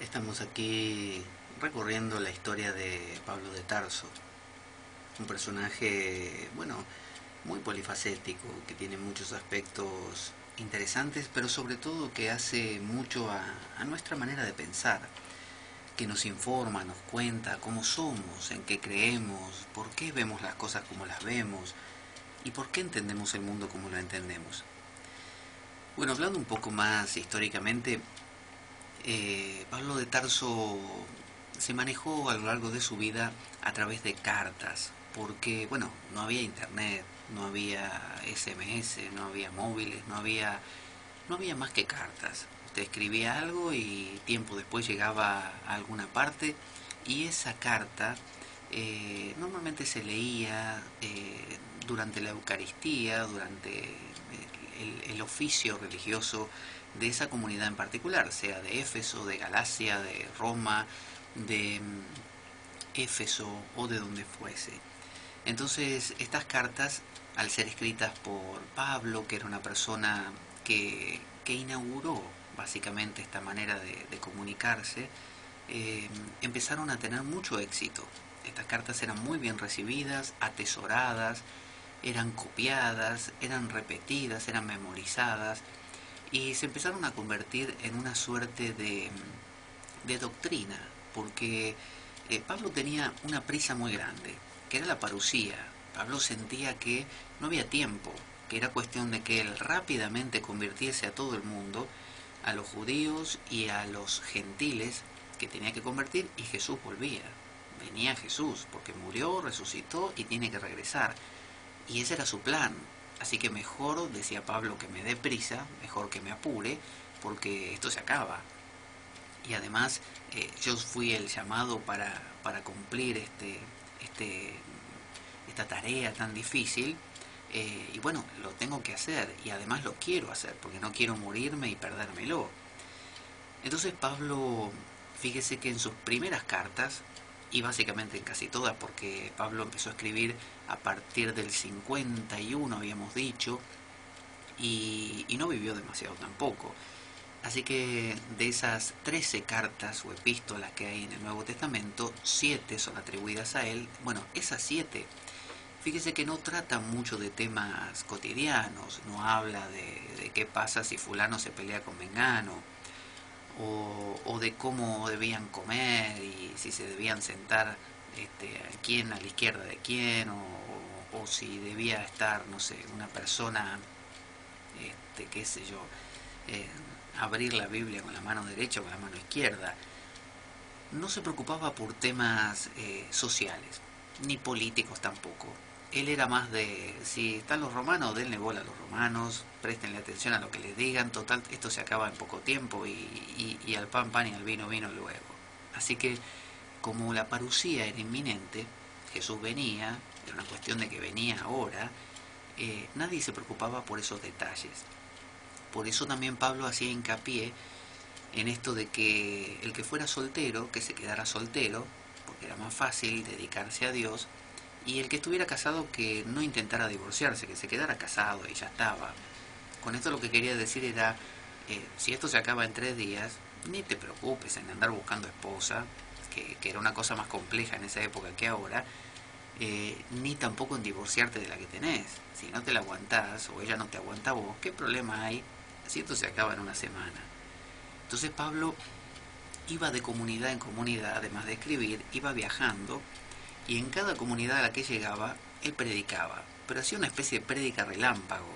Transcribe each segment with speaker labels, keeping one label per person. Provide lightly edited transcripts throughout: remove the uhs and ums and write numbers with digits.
Speaker 1: Estamos aquí recorriendo la historia de Pablo de Tarso, un personaje, bueno, muy polifacético, que tiene muchos aspectos interesantes, pero sobre todo que hace mucho a nuestra manera de pensar, que nos informa, nos cuenta cómo somos, en qué creemos, por qué vemos las cosas como las vemos y por qué entendemos el mundo como lo entendemos. Bueno, hablando un poco más históricamente, Pablo de Tarso se manejó a lo largo de su vida a través de cartas, porque, bueno, no había internet, no había SMS, no había móviles, no había más que cartas. Usted escribía algo y tiempo después llegaba a alguna parte y esa carta normalmente se leía durante la Eucaristía, durante el oficio religioso de esa comunidad en particular, sea de Éfeso, de Galacia, de Roma, de Éfeso o de donde fuese. Entonces, estas cartas, al ser escritas por Pablo, que era una persona que inauguró básicamente esta manera de comunicarse, empezaron a tener mucho éxito. Estas cartas eran muy bien recibidas, atesoradas, eran copiadas, eran repetidas, eran memorizadas y se empezaron a convertir en una suerte de doctrina, porque Pablo tenía una prisa muy grande, que era la parusía. Pablo sentía que no había tiempo, que era cuestión de que él rápidamente convirtiese a todo el mundo, a los judíos y a los gentiles, que tenía que convertir, y Jesús volvía. Venía Jesús, porque murió, resucitó y tiene que regresar. Y ese era su plan. Así que mejor, decía Pablo, que me dé prisa, mejor que me apure, porque esto se acaba. Y además yo fui el llamado para cumplir esta tarea tan difícil, y bueno, lo tengo que hacer y además lo quiero hacer porque no quiero morirme y perdérmelo. Entonces Pablo, fíjese que en sus primeras cartas, y básicamente en casi todas, porque Pablo empezó a escribir a partir del 51, habíamos dicho, y no vivió demasiado tampoco. Así que de esas 13 cartas o epístolas que hay en el Nuevo Testamento, 7 son atribuidas a él. Bueno, esas 7, fíjese que no tratan mucho de temas cotidianos, no habla de qué pasa si fulano se pelea con mengano, o de cómo debían comer y si se debían sentar quién a la izquierda de quién, o si debía estar, no sé, una persona, qué sé yo, eh, abrir la Biblia con la mano derecha o con la mano izquierda. No se preocupaba por temas sociales, ni políticos tampoco. Él era más de, si están los romanos, denle bola a los romanos, préstenle atención a lo que les digan, total, esto se acaba en poco tiempo y al pan pan y al vino vino luego. Así que como la parusía era inminente, Jesús venía, era una cuestión de que venía ahora, nadie se preocupaba por esos detalles. Por eso también Pablo hacía hincapié en esto de que el que fuera soltero, que se quedara soltero, porque era más fácil dedicarse a Dios, y el que estuviera casado, que no intentara divorciarse, que se quedara casado y ya estaba. Con esto lo que quería decir era, si esto se acaba en 3 días, ni te preocupes en andar buscando esposa, que era una cosa más compleja en esa época que ahora, ni tampoco en divorciarte de la que tenés. Si no te la aguantás o ella no te aguanta a vos, ¿qué problema hay si esto se acaba en una semana? Entonces Pablo iba de comunidad en comunidad, además de escribir, iba viajando y en cada comunidad a la que llegaba, él predicaba, pero hacía una especie de prédica relámpago.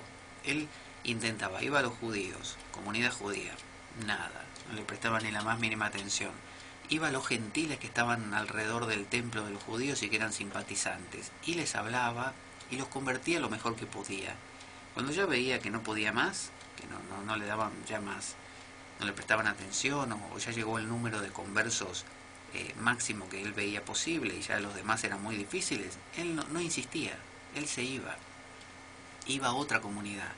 Speaker 1: Él intentaba, iba a los judíos, comunidad judía, nada, no le prestaba ni la más mínima atención. Iba a los gentiles que estaban alrededor del templo de los judíos y que eran simpatizantes, y les hablaba y los convertía lo mejor que podía. Cuando ya veía que no podía más, que no le daban ya más, no le prestaban atención, o ya llegó el número de conversos máximo que él veía posible y ya los demás eran muy difíciles, él no insistía, él se iba a otra comunidad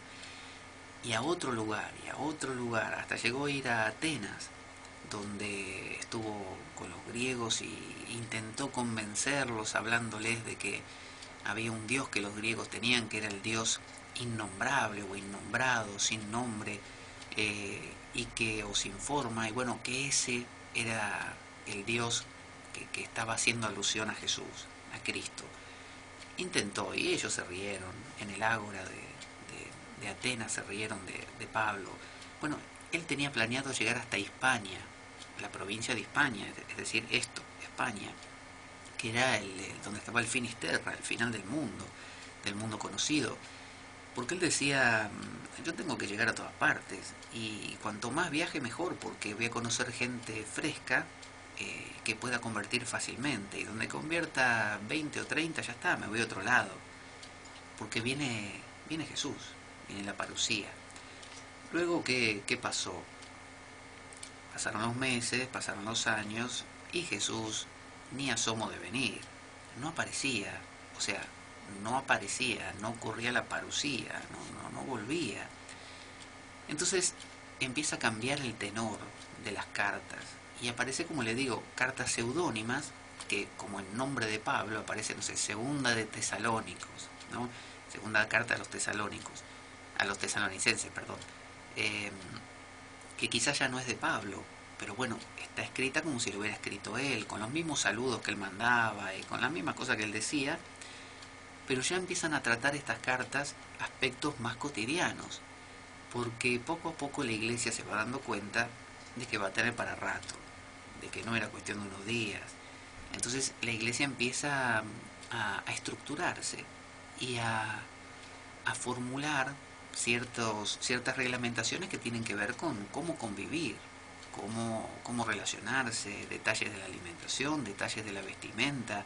Speaker 1: y a otro lugar y a otro lugar, hasta llegó a ir a Atenas, donde estuvo con los griegos y intentó convencerlos hablándoles de que había un dios que los griegos tenían, que era el dios innombrable o innombrado, sin nombre, y que os informa, y bueno, que ese era el Dios que estaba haciendo alusión a Jesús, a Cristo. Intentó, y ellos se rieron, en el ágora de Atenas se rieron de Pablo. Bueno, él tenía planeado llegar hasta Hispania, la provincia de Hispania, es decir, España, que era donde estaba el Finisterra, el final del mundo conocido. Porque él decía, yo tengo que llegar a todas partes, y cuanto más viaje mejor, porque voy a conocer gente fresca, que pueda convertir fácilmente, y donde convierta 20 o 30 ya está, me voy a otro lado, porque viene Jesús, viene la parucía. Luego, ¿qué pasó? Pasaron los meses, pasaron los años, y Jesús ni asomo de venir, no aparecía, o sea, no aparecía, no ocurría la parucía, no volvía. Entonces empieza a cambiar el tenor de las cartas, y aparece, como le digo, cartas seudónimas, que como en nombre de Pablo aparece, no sé, segunda de Tesalónicos, ¿no? Segunda carta a los tesalonicenses, perdón, eh, que quizás ya no es de Pablo, pero bueno, está escrita como si lo hubiera escrito él, con los mismos saludos que él mandaba y con las mismas cosas que él decía, pero ya empiezan a tratar estas cartas aspectos más cotidianos, porque poco a poco la iglesia se va dando cuenta de que va a tener para rato, de que no era cuestión de unos días. Entonces la iglesia empieza a estructurarse y a formular ciertas reglamentaciones que tienen que ver con cómo convivir, cómo relacionarse, detalles de la alimentación, detalles de la vestimenta,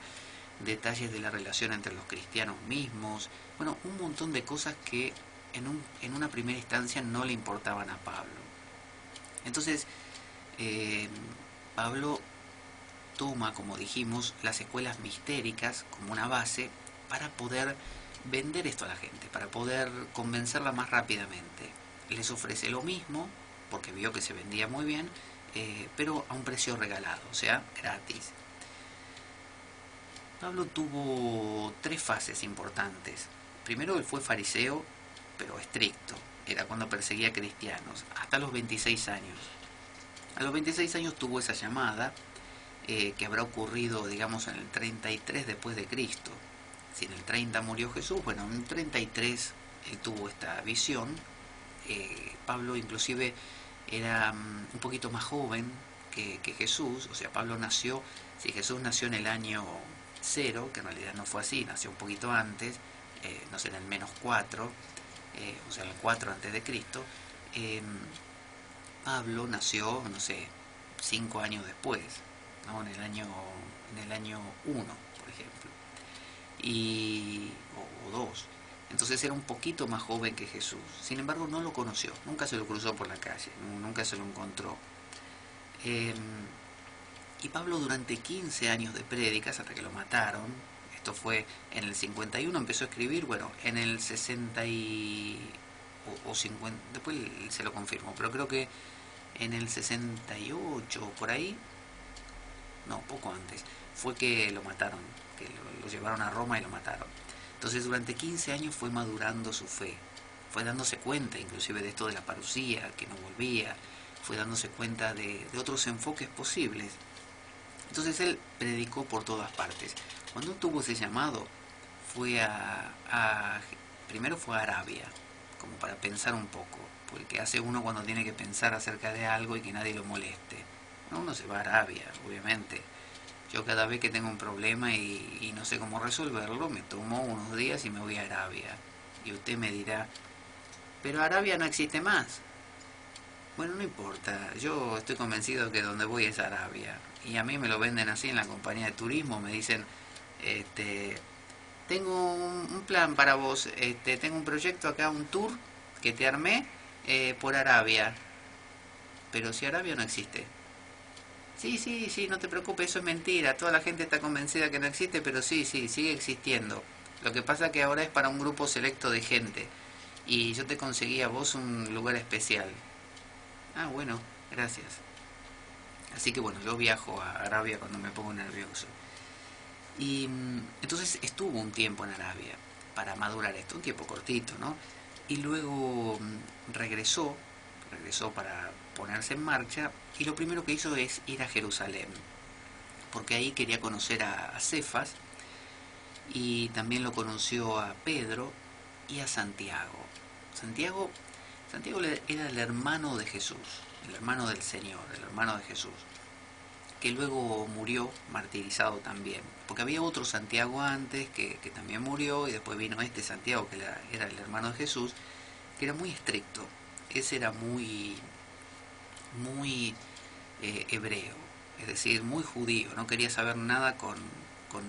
Speaker 1: detalles de la relación entre los cristianos mismos, bueno, un montón de cosas que en una primera instancia no le importaban a Pablo. Entonces, Pablo toma, como dijimos, las escuelas mistéricas como una base para poder vender esto a la gente, para poder convencerla más rápidamente. Les ofrece lo mismo, porque vio que se vendía muy bien, pero a un precio regalado, o sea, gratis. Pablo tuvo 3 fases importantes. Primero, él fue fariseo, pero estricto. Era cuando perseguía a cristianos, hasta los 26 años. A los 26 años tuvo esa llamada, que habrá ocurrido, digamos, en el 33 después de Cristo. Si en el 30 murió Jesús, bueno, en el 33 él tuvo esta visión. Pablo inclusive era un poquito más joven que Jesús, o sea, Pablo nació, si Jesús nació en el año 0, que en realidad no fue así, nació un poquito antes, no sé, en el -4, o sea, en el 4 antes de Cristo, Pablo nació, no sé, 5 años después, ¿no? En el año 1, por ejemplo, o 2. Entonces era un poquito más joven que Jesús. Sin embargo, no lo conoció, nunca se lo cruzó por la calle, nunca se lo encontró. Y Pablo, durante 15 años de prédicas, hasta que lo mataron, esto fue en el 51, empezó a escribir, bueno, en el 60 o 50, después se lo confirmo, pero creo que en el 68 por ahí, no, poco antes, fue que lo mataron, que lo llevaron a Roma y lo mataron. Entonces durante 15 años fue madurando su fe, fue dándose cuenta inclusive de esto de la parucía, que no volvía, fue dándose cuenta de otros enfoques posibles. Entonces él predicó por todas partes. Cuando tuvo ese llamado, primero fue a Arabia, como para pensar un poco, porque hace uno cuando tiene que pensar acerca de algo y que nadie lo moleste. Uno se va a Arabia, obviamente. Yo cada vez que tengo un problema y no sé cómo resolverlo, me tomo unos días y me voy a Arabia. Y usted me dirá, pero Arabia no existe más. Bueno, no importa, yo estoy convencido que donde voy es Arabia. Y a mí me lo venden así en la compañía de turismo, me dicen, tengo un plan para vos, tengo un proyecto acá, un tour que te armé, por Arabia. Pero si Arabia no existe. Sí, sí, sí, no te preocupes, eso es mentira. Toda la gente está convencida que no existe, pero sí, sí, sigue existiendo. Lo que pasa que ahora es para un grupo selecto de gente. Y yo te conseguí a vos un lugar especial. Ah, bueno, gracias. Así que bueno, yo viajo a Arabia cuando me pongo nervioso. Y entonces estuvo un tiempo en Arabia para madurar esto, un tiempo cortito, ¿no? Y luego regresó, regresó para ponerse en marcha y lo primero que hizo es ir a Jerusalén, porque ahí quería conocer a Cefas y también lo conoció a Pedro y a Santiago. Santiago, Santiago era el hermano de Jesús, el hermano del Señor, el hermano de Jesús, que luego murió martirizado también, porque había otro Santiago antes que también murió y después vino este Santiago que era el hermano de Jesús, que era muy estricto. Ese era muy hebreo, es decir, muy judío, no quería saber nada con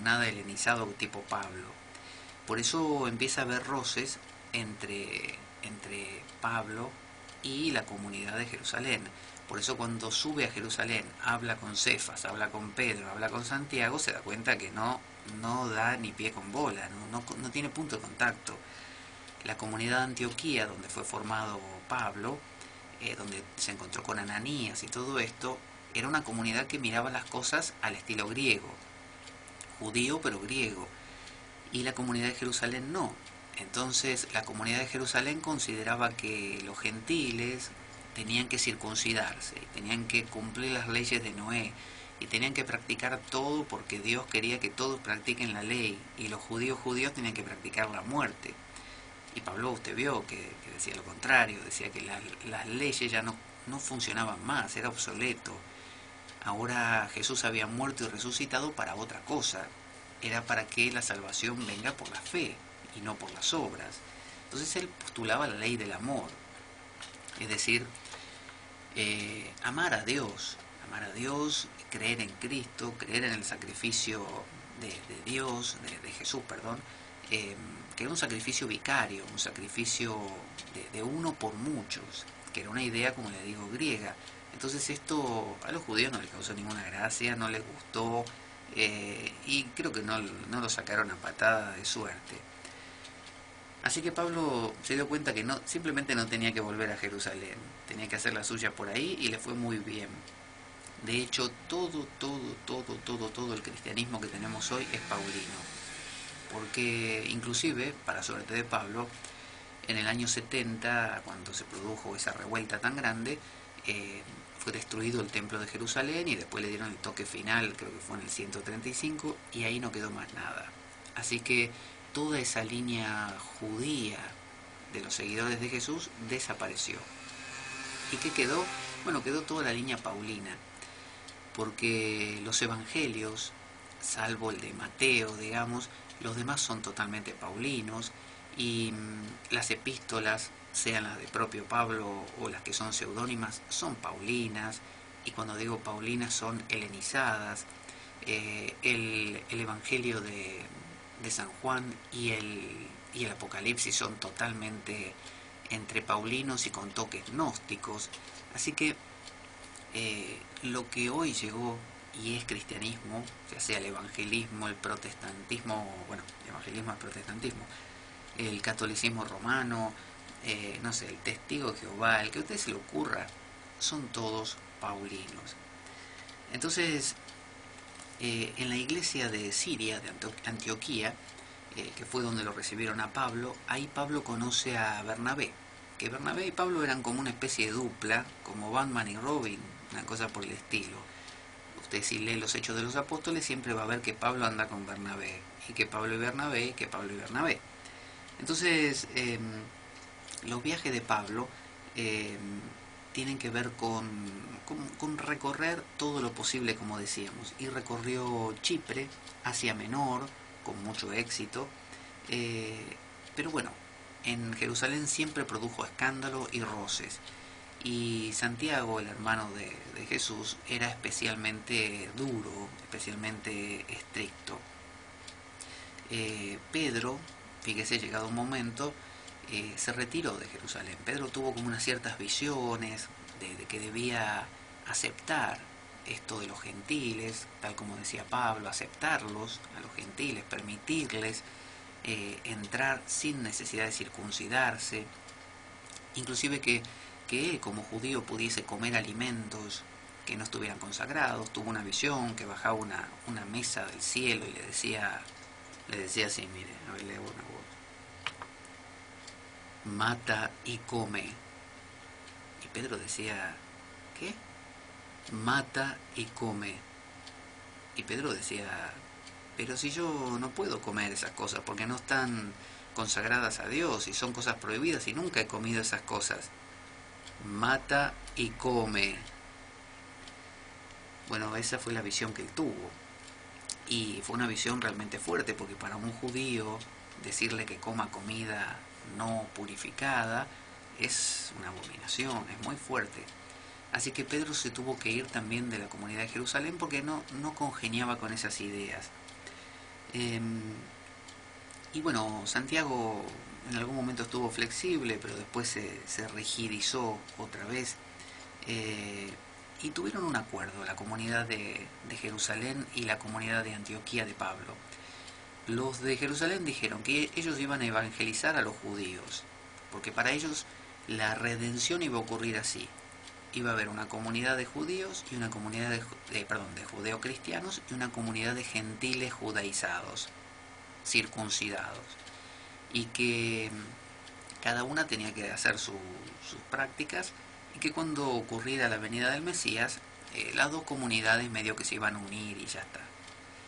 Speaker 1: nada helenizado tipo Pablo. Por eso empieza a haber roces entre Pablo y la comunidad de Jerusalén. Por eso cuando sube a Jerusalén, habla con Cefas, habla con Pedro, habla con Santiago, se da cuenta que no da ni pie con bola, no tiene punto de contacto. La comunidad de Antioquía, donde fue formado Pablo, donde se encontró con Ananías y todo esto, era una comunidad que miraba las cosas al estilo griego, judío pero griego, y la comunidad de Jerusalén no. Entonces la comunidad de Jerusalén consideraba que los gentiles tenían que circuncidarse, tenían que cumplir las leyes de Noé y tenían que practicar todo porque Dios quería que todos practiquen la ley y los judíos tenían que practicar la muerte. Y Pablo, usted vio que decía lo contrario, decía que las leyes ya no funcionaban más, era obsoleto. Ahora Jesús había muerto y resucitado para otra cosa, era para que la salvación venga por la fe y no por las obras. Entonces él postulaba la ley del amor, es decir, amar a Dios, creer en Cristo, creer en el sacrificio de Dios, de Jesús, perdón, que era un sacrificio vicario, un sacrificio de uno por muchos, que era una idea, como le digo, griega. Entonces esto a los judíos no les causó ninguna gracia, no les gustó, y creo que no lo sacaron a patada de suerte. Así que Pablo se dio cuenta que simplemente no tenía que volver a Jerusalén, tenía que hacer la suya por ahí y le fue muy bien. De hecho, todo el cristianismo que tenemos hoy es paulino, porque inclusive, para suerte de Pablo, en el año 70, cuando se produjo esa revuelta tan grande, fue destruido el templo de Jerusalén y después le dieron el toque final, creo que fue en el 135, y ahí no quedó más nada. Así que toda esa línea judía de los seguidores de Jesús desapareció. ¿Y qué quedó? Bueno, quedó toda la línea paulina, porque los evangelios, salvo el de Mateo, digamos, los demás son totalmente paulinos y las epístolas, sean las de propio Pablo o las que son seudónimas, son paulinas, y cuando digo paulinas son helenizadas. El Evangelio de San Juan y el Apocalipsis son totalmente entre paulinos y con toques gnósticos. Así que lo que hoy llegó y es cristianismo, ya sea el evangelismo, el protestantismo, bueno, el evangelismo, el protestantismo, el catolicismo romano, no sé, el testigo de Jehová, el que a usted se le ocurra, son todos paulinos. Entonces, en la iglesia de Siria, de Antioquía, que fue donde lo recibieron a Pablo, ahí Pablo conoce a Bernabé, que Bernabé y Pablo eran como una especie de dupla, como Batman y Robin, una cosa por el estilo. Usted si lee los Hechos de los Apóstoles siempre va a ver que Pablo anda con Bernabé, y que Pablo y Bernabé, y que Pablo y Bernabé. Entonces, los viajes de Pablo tienen que ver con recorrer todo lo posible, como decíamos, y recorrió Chipre, Asia Menor, con mucho éxito, pero bueno, en Jerusalén siempre produjo escándalo y roces, y Santiago, el hermano de Jesús, era especialmente duro, especialmente estricto. Pedro, fíjese, llegado un momento, se retiró de Jerusalén. Pedro tuvo como unas ciertas visiones de que debía aceptar esto de los gentiles, tal como decía Pablo, aceptarlos a los gentiles, permitirles entrar sin necesidad de circuncidarse, inclusive que él como judío pudiese comer alimentos que no estuvieran consagrados. Tuvo una visión que bajaba una mesa del cielo y le decía así, mire, a ver, leo una voz: mata y come. Y Pedro decía, ¿qué? Mata y come. Y Pedro decía, pero si yo no puedo comer esas cosas porque no están consagradas a Dios y son cosas prohibidas y nunca he comido esas cosas. Mata y come. Bueno, esa fue la visión que él tuvo. Y fue una visión realmente fuerte porque para un judío decirle que coma comida no purificada es una abominación, es muy fuerte. Así que Pedro se tuvo que ir también de la comunidad de Jerusalén porque no congeniaba con esas ideas. Eh, y bueno, Santiago en algún momento estuvo flexible, pero después se rigidizó otra vez. Eh, y tuvieron un acuerdo, la comunidad de Jerusalén y la comunidad de Antioquía de Pablo. Los de Jerusalén dijeron que ellos iban a evangelizar a los judíos, porque para ellos la redención iba a ocurrir así. Iba a haber una comunidad de judíos y una comunidad de judeocristianos y una comunidad de gentiles judaizados, circuncidados, y que cada una tenía que hacer sus prácticas y que cuando ocurriera la venida del Mesías, las dos comunidades medio que se iban a unir y ya está.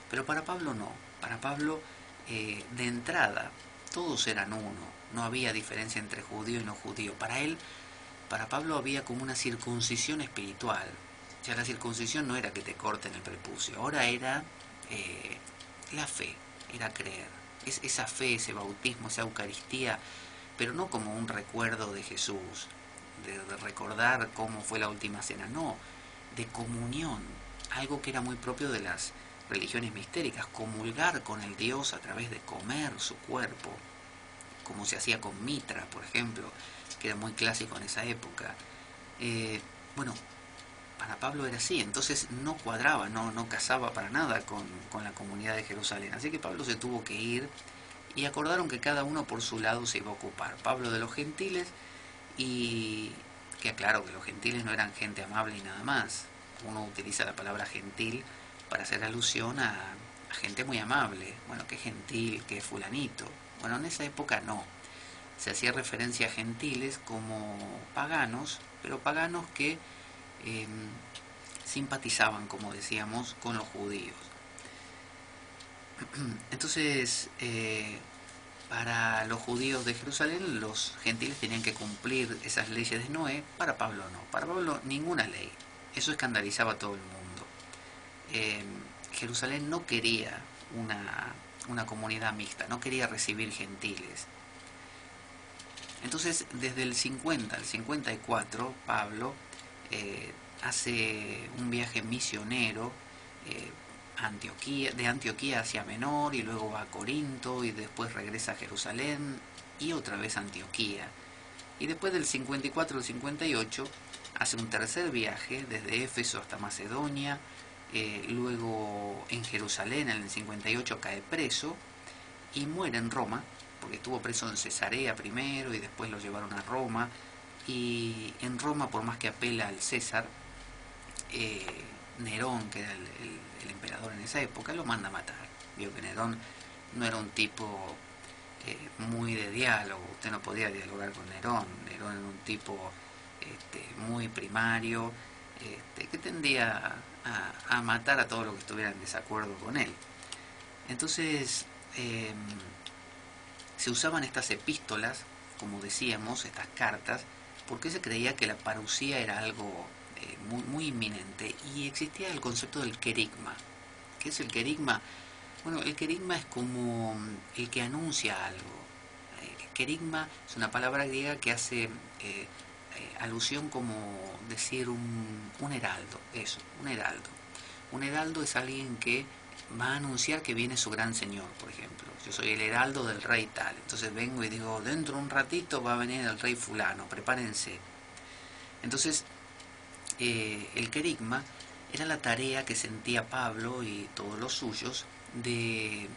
Speaker 1: Pero para Pablo no, para Pablo de entrada todos eran uno, no había diferencia entre judío y no judío. Para Pablo había como una circuncisión espiritual. Ya la circuncisión no era que te corten el prepucio, ahora era la fe, era creer. Es esa fe, ese bautismo, esa Eucaristía, pero no como un recuerdo de Jesús, de recordar cómo fue la última cena, no, de comunión, algo que era muy propio de las religiones mistéricas, comulgar con el Dios a través de comer su cuerpo, como se hacía con Mitra, por ejemplo, que era muy clásico en esa época. Bueno, para Pablo era así, entonces no cuadraba, no casaba para nada con la comunidad de Jerusalén. Así que Pablo se tuvo que ir y acordaron que cada uno por su lado se iba a ocupar. Pablo de los gentiles, y que aclaro que los gentiles no eran gente amable y nada más. Uno utiliza la palabra gentil para hacer alusión a gente muy amable. Bueno, qué gentil, qué fulanito. Bueno, en esa época no. Se hacía referencia a gentiles como paganos, pero paganos que eh, simpatizaban, como decíamos, con los judíos. Entonces, para los judíos de Jerusalén, los gentiles tenían que cumplir esas leyes de Noé. Para Pablo no. Para Pablo ninguna ley. Eso escandalizaba a todo el mundo. Eh, Jerusalén no quería una comunidad mixta, no quería recibir gentiles. Entonces, desde el 50 al 54, Pablo hace un viaje misionero eh, de Antioquía hacia Menor, y luego va a Corinto, y después regresa a Jerusalén, y otra vez a Antioquía. Y después del 54 al 58 hace un tercer viaje desde Éfeso hasta Macedonia, luego en Jerusalén en el 58 cae preso y muere en Roma, porque estuvo preso en Cesarea primero y después lo llevaron a Roma. Y en Roma, por más que apela al César, Nerón, que era el emperador en esa época, lo manda a matar. Vio que Nerón no era un tipo muy de diálogo, usted no podía dialogar con Nerón. Nerón era un tipo muy primario, que tendía a matar a todos los que estuvieran en desacuerdo con él. Entonces, se usaban estas epístolas, como decíamos, estas cartas, porque se creía que la parucía era algo muy inminente, y existía el concepto del querigma. ¿Qué es el querigma? Bueno, el querigma es como el que anuncia algo. Querigma es una palabra griega que hace alusión como decir un heraldo, eso, un heraldo. Un heraldo es alguien que va a anunciar que viene su gran señor, por ejemplo. Yo soy el heraldo del rey tal, entonces vengo y digo, dentro de un ratito va a venir el rey fulano, prepárense. Entonces, el querigma era la tarea que sentía Pablo y todos los suyos de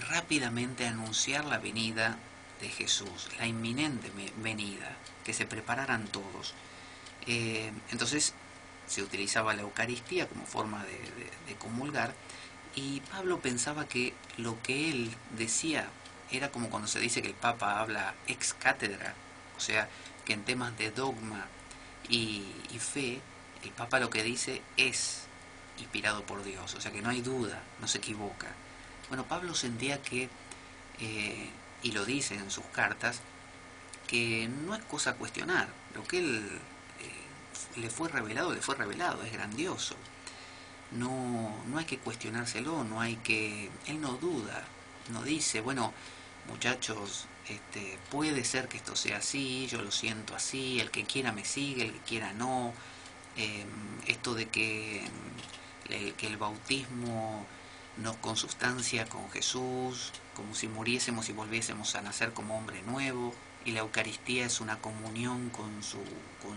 Speaker 1: rápidamente anunciar la venida de Jesús, la inminente venida, que se prepararan todos. Entonces se utilizaba la Eucaristía como forma de comulgar, y Pablo pensaba que lo que él decía era como cuando se dice que el Papa habla ex cátedra, o sea, que en temas de dogma y fe, el Papa lo que dice es inspirado por Dios, o sea que no hay duda, no se equivoca. Bueno, Pablo sentía que, y lo dice en sus cartas, que no es cosa a cuestionar, lo que él le fue revelado, es grandioso. No hay que cuestionárselo, no hay que... Él no duda, no dice, bueno, muchachos, puede ser que esto sea así, yo lo siento así, el que quiera me sigue, el que quiera no. Esto de que el bautismo nos consustancia con Jesús, como si muriésemos y volviésemos a nacer como hombre nuevo, y la Eucaristía es una comunión con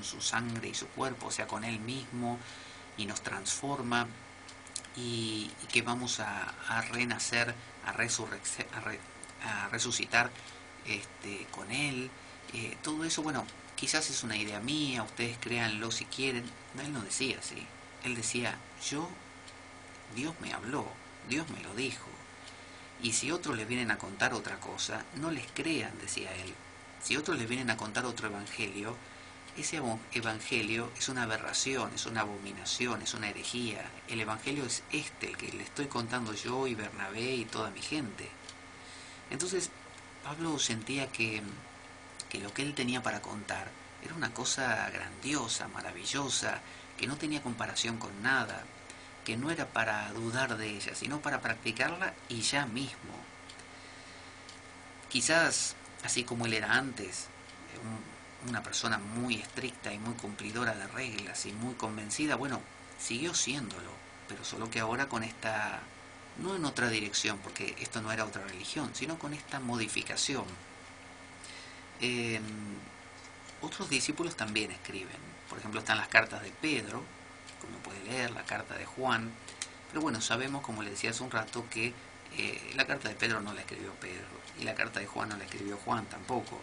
Speaker 1: su sangre y su cuerpo, o sea, con Él mismo, y nos transforma, y que vamos a renacer, a resucitar con Él. Todo eso, bueno, quizás es una idea mía, ustedes créanlo si quieren. Él no decía así. Él decía, Dios me habló, Dios me lo dijo. Y si otros les vienen a contar otra cosa, no les crean, decía él. Si otros les vienen a contar otro evangelio, ese evangelio es una aberración, es una abominación, es una herejía. El evangelio es el que le estoy contando yo y Bernabé y toda mi gente. Entonces, Pablo sentía que lo que él tenía para contar era una cosa grandiosa, maravillosa, que no tenía comparación con nada, que no era para dudar de ella, sino para practicarla y ya mismo. Quizás, así como él era antes, una persona muy estricta y muy cumplidora de reglas y muy convencida, bueno, siguió siéndolo, pero solo que ahora con esta, no en otra dirección, porque esto no era otra religión, sino con esta modificación. Eh, Otros discípulos también escriben, por ejemplo están las cartas de Pedro, como puede leer, la carta de Juan, pero bueno, sabemos, como le decía hace un rato, que la carta de Pedro no la escribió Pedro, y la carta de Juan no la escribió Juan tampoco,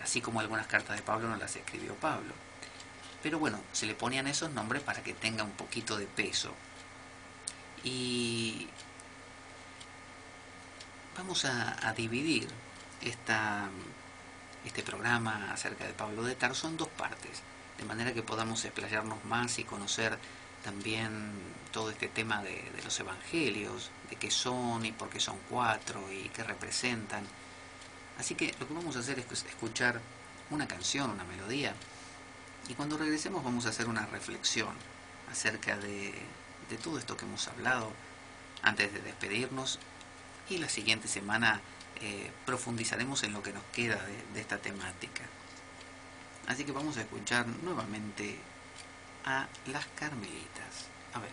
Speaker 1: así como algunas cartas de Pablo no las escribió Pablo. Pero bueno, se le ponían esos nombres para que tenga un poquito de peso. Y vamos a dividir este programa acerca de Pablo de Tarso en dos partes, de manera que podamos explayarnos más y conocer también todo este tema de los evangelios, de qué son y por qué son cuatro y qué representan. Así que lo que vamos a hacer es escuchar una canción, una melodía, y cuando regresemos vamos a hacer una reflexión acerca de todo esto que hemos hablado antes de despedirnos, y la siguiente semana profundizaremos en lo que nos queda de esta temática. Así que vamos a escuchar nuevamente a las Carmelitas. A ver.